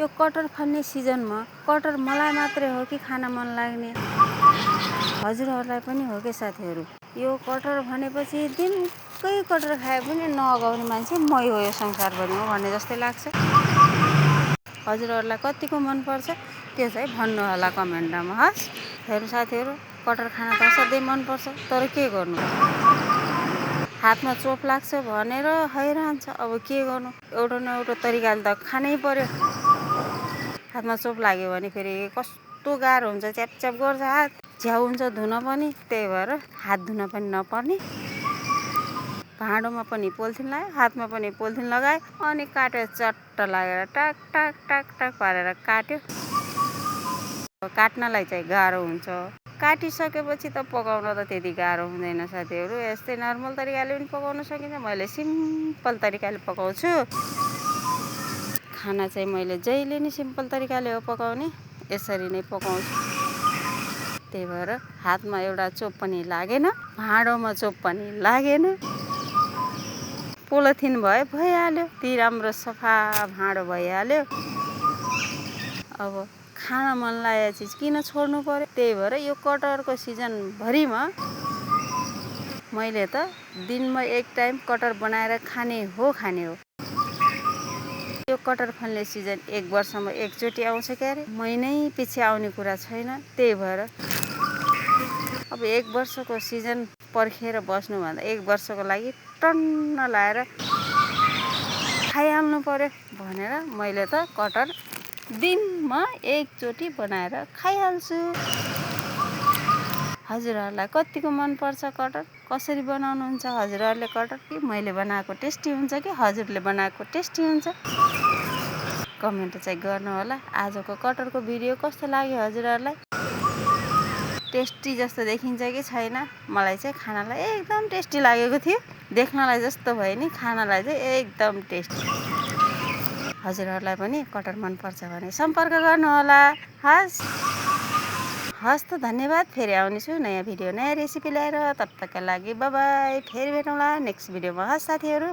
यो कटहर फल्ने सिजनमा कटहर मलाई मात्रै हो कि खान मन लाग्ने? हजुरहरूलाई पनि हो के साथीहरू? यो कटहर भनेपछि दिनकै कटहर खाए पनि नअगाउने मान्छे मै हो यो संसारभरिमा भन्ने जस्तै लाग्छ। हजुरहरूलाई कतिको मनपर्छ त्यो चाहिँ भन्नु होला कमेन्टमा। हस् हेर्नु साथीहरू, कटहर खान त असाध्यै मनपर्छ, तर के गर्नु, हातमा चोप लाग्छ भनेर हैरान छ। अब के गर्नु, एउटा न एउटा तरिकाले त खानै पर्यो। हातमा चोप लाग्यो भने फेरि कस्तो गाह्रो हुन्छ, च्यापच्याप गर्छ हात, झ्याउ हुन्छ धुन पनि, त्यही भएर हात धुन पनि नपर्ने। भाँडोमा पनि पोलिथिन लगायो, हातमा पनि पोलिथिन लगायो, अनि काट्यो चट्ट लागेर टाक टाक टाक टाक पारेर काट्यो। काट्नलाई चाहिँ गाह्रो हुन्छ, काटिसकेपछि त पकाउन त त्यति गाह्रो हुँदैन साथीहरू। यस्तै नर्मल तरिकाले पनि पकाउन सकिन्छ। मैले सिम्पल तरिकाले पकाउँछु। खाना चाहिँ मैले जहिले नि सिम्पल तरिकाले हो पकाउने, यसरी नै पकाउँछु। त्यही भएर हातमा एउटा चोप पनि लागेन, भाँडोमा चोप पनि लागेन, पोलिथिन भइहाल्यो, ती राम्रो सफा भाँडो भइहाल्यो। अब खान मन लागेको चिज किन छोड्नु पर्यो? त्यही भएर यो कटहरको सिजनभरिमा मैले त दिनमा एक टाइम कटहर बनाएर खाने हो। यो कटहर फल्ने सिजन एक वर्षमा एकचोटि आउँछ क्यारे, महिनै पछि आउने कुरा छैन। त्यही भएर अब एक वर्षको सिजन पर्खेर बस्नुभन्दा एक वर्षको लागि टन्न लाएर खाइहाल्नु पर्यो भनेर मैले त कटहर दिनमा एकचोटि बनाएर खाइहाल्छु। हजुरहरूलाई कतिको मनपर्छ कटहर? कसरी बनाउनुहुन्छ हजुरहरूले कटहर? कि मैले बनाएको टेस्टी हुन्छ कि हजुरले बनाएको टेस्टी हुन्छ? कमेन्ट चाहिँ गर्नु होला। आजको कटहरको भिडियो कस्तो लाग्यो हजुरहरूलाई? टेस्टी जस्तो देखिन्छ कि छैन? मलाई चाहिँ खानलाई एकदम टेस्टी लागेको थियो। देख्नलाई जस्तो भयो नि, खानलाई चाहिँ एकदम टेस्टी। हजुरहरूलाई पनि कटहर मनपर्छ भने सम्पर्क गर्नु होला। हस् त धन्यवाद। फेरि आउनेछु नयाँ भिडियो, नयाँ रेसिपी ल्याएर। तब तकका लागि बाई बाई। फेरि भेटौँला नेक्स्ट भिडियोमा। हस् साथीहरू।